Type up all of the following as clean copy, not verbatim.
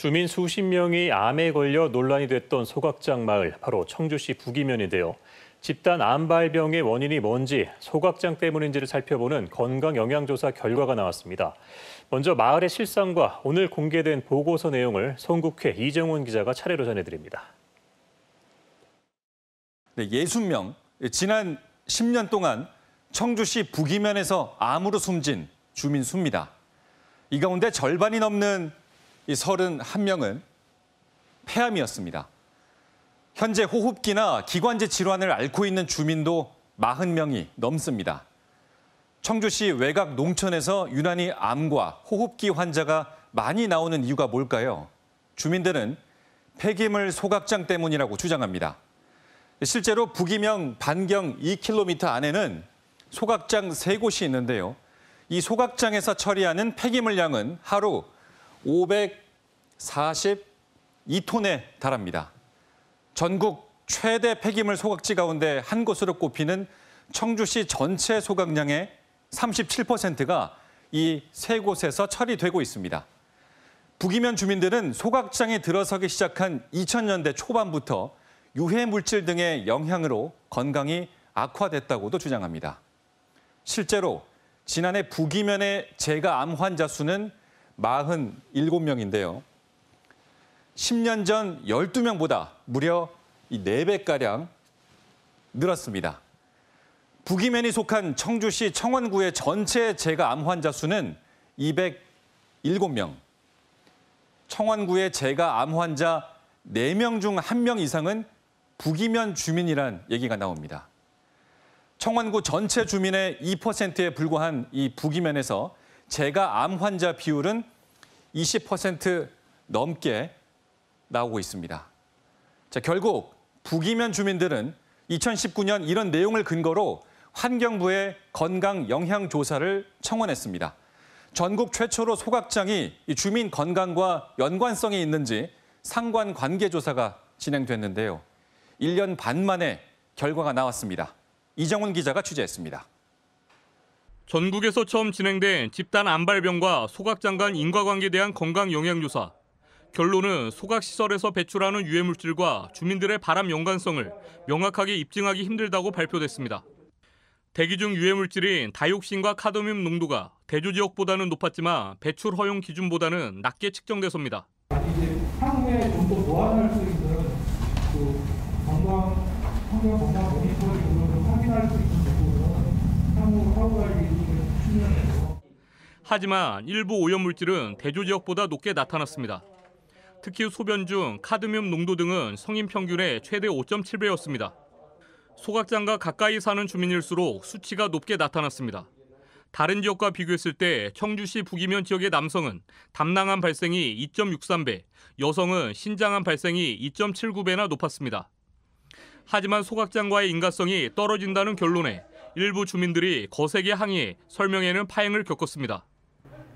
주민 수십 명이 암에 걸려 논란이 됐던 소각장 마을, 바로 청주시 북이면인데요. 집단 암발병의 원인이 뭔지, 소각장 때문인지를 살펴보는 건강영양조사 결과가 나왔습니다. 먼저 마을의 실상과 오늘 공개된 보고서 내용을 송국회 이정훈 기자가 차례로 전해드립니다. 네, 60명, 지난 10년 동안 청주시 북이면에서 암으로 숨진 주민 수입니다. 이 가운데 절반이 넘는 31명은 폐암이었습니다. 현재 호흡기나 기관지 질환을 앓고 있는 주민도 40명이 넘습니다. 청주시 외곽 농촌에서 유난히 암과 호흡기 환자가 많이 나오는 이유가 뭘까요? 주민들은 폐기물 소각장 때문이라고 주장합니다. 실제로 북이면 반경 2km 안에는 소각장 3곳이 있는데요. 이 소각장에서 처리하는 폐기물 양은 하루 542톤에 달합니다. 전국 최대 폐기물 소각지 가운데 한 곳으로 꼽히는 청주시 전체 소각량의 37%가 이 세 곳에서 처리되고 있습니다. 북이면 주민들은 소각장에 들어서기 시작한 2000년대 초반부터 유해 물질 등의 영향으로 건강이 악화됐다고도 주장합니다. 실제로 지난해 북이면의 재가암 환자 수는 47명인데요. 10년 전 12명보다 무려 4배가량 늘었습니다. 북이면이 속한 청주시 청원구의 전체 재가암 환자 수는 207명. 청원구의 재가암 환자 4명 중 1명 이상은 북이면 주민이란 얘기가 나옵니다. 청원구 전체 주민의 2%에 불과한 이 북이면에서 재가암 환자 비율은 20% 넘게 나오고 있습니다. 자, 결국 북이면 주민들은 2019년 이런 내용을 근거로 환경부에 건강영향조사를 청원했습니다. 전국 최초로 소각장이 주민 건강과 연관성이 있는지 상관관계조사가 진행됐는데요. 1년 반 만에 결과가 나왔습니다. 이정훈 기자가 취재했습니다. 전국에서 처음 진행된 집단 암발병과 소각장 간 인과관계에 대한 건강영향조사. 결론은 소각시설에서 배출하는 유해물질과 주민들의 발암 연관성을 명확하게 입증하기 힘들다고 발표됐습니다. 대기 중 유해물질인 다이옥신과 카드뮴 농도가 대주 지역보다는 높았지만 배출 허용 기준보다는 낮게 측정돼서입니다. 이제 향후에 좀 더 보완할 수 있는 환경 건강 모니터링으로 확인할 수 있는 부분은 향후 사후관리 측면에서. 하지만 일부 오염물질은 대주 지역보다 높게 나타났습니다. 특히 소변 중 카드뮴 농도 등은 성인 평균의 최대 5.7배였습니다. 소각장과 가까이 사는 주민일수록 수치가 높게 나타났습니다. 다른 지역과 비교했을 때 청주시 북이면 지역의 남성은 담낭암 발생이 2.63배, 여성은 신장암 발생이 2.79배나 높았습니다. 하지만 소각장과의 인과성이 떨어진다는 결론에 일부 주민들이 거세게 항의해 설명회는 파행을 겪었습니다.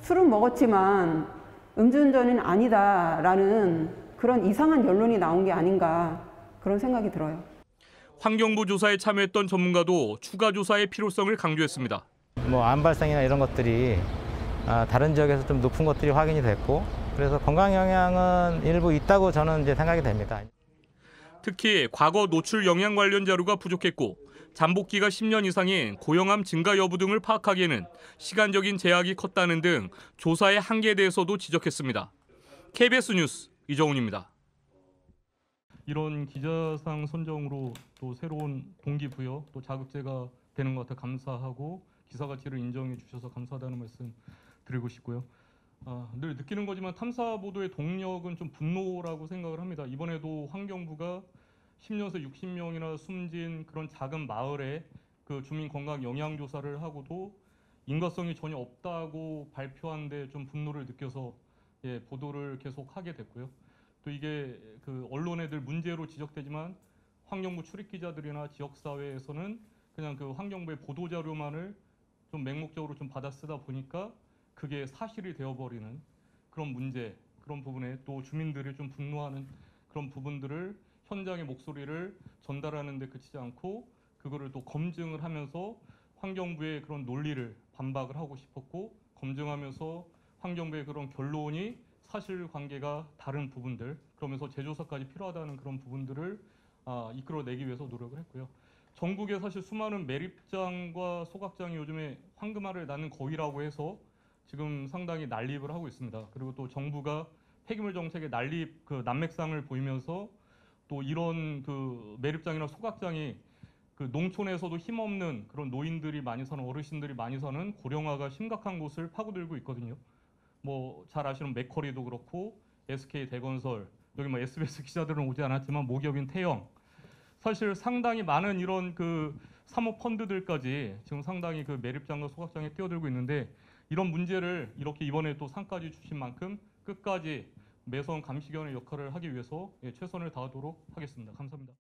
술은 먹었지만 음주운전은 아니다라는 그런 이상한 결론이 나온 게 아닌가 그런 생각이 들어요. 환경부 조사에 참여했던 전문가도 추가 조사의 필요성을 강조했습니다. 암 발생이나 이런 것들이 다른 지역에서 좀 높은 것들이 확인이 됐고, 그래서 건강 영향은 일부 있다고 저는 이제 생각이 됩니다. 특히 과거 노출 영향 관련 자료가 부족했고 잠복기가 10년 이상인 고형암 증가 여부 등을 파악하기에는 시간적인 제약이 컸다는 등 조사의 한계에 대해서도 지적했습니다. KBS 뉴스 이정훈입니다. 이런 기자상 선정으로 또 새로운 동기부여, 또 자극제가 되는 것 같아 감사하고 기사 가치를 인정해 주셔서 감사하다는 말씀 드리고 싶고요. 늘 느끼는 거지만 탐사 보도의 동력은 좀 분노라고 생각을 합니다. 이번에도 환경부가 10년에서 60명이나 숨진 그런 작은 마을에 그 주민 건강 영향 조사를 하고도 인과성이 전혀 없다고 발표한 데 좀 분노를 느껴서 보도를 계속 하게 됐고요. 또 이게 그 언론에 늘 문제로 지적되지만 환경부 출입 기자들이나 지역 사회에서는 그냥 그 환경부의 보도 자료만을 좀 맹목적으로 좀 받아 쓰다 보니까 그게 사실이 되어버리는 그런 문제, 그런 부분에 또 주민들이 좀 분노하는 그런 부분들을 현장의 목소리를 전달하는 데 그치지 않고 그거를 또 검증을 하면서 환경부의 그런 논리를 반박을 하고 싶었고, 검증하면서 환경부의 그런 결론이 사실관계가 다른 부분들, 그러면서 재조사까지 필요하다는 그런 부분들을 이끌어내기 위해서 노력을 했고요. 전국에 사실 수많은 매립장과 소각장이 요즘에 황금알을 낳는 거위라고 해서 지금 상당히 난립을 하고 있습니다. 그리고 또 정부가 폐기물 정책의 난립 그 난맥상을 보이면서 또 이런 그 매립장이나 소각장이 그 농촌에서도 힘없는 그런 노인들이 많이 사는, 어르신들이 많이 사는 고령화가 심각한 곳을 파고들고 있거든요. 뭐 잘 아시는 맥커리도 그렇고 SK 대건설, 여기 뭐 SBS 기자들은 오지 않았지만 모기업인 태영, 사실 상당히 많은 이런 그 사모 펀드들까지 지금 상당히 그 매립장과 소각장에 뛰어들고 있는데, 이런 문제를 이렇게 이번에 또 상까지 주신 만큼 끝까지 매선 감시견의 역할을 하기 위해서 최선을 다하도록 하겠습니다. 감사합니다.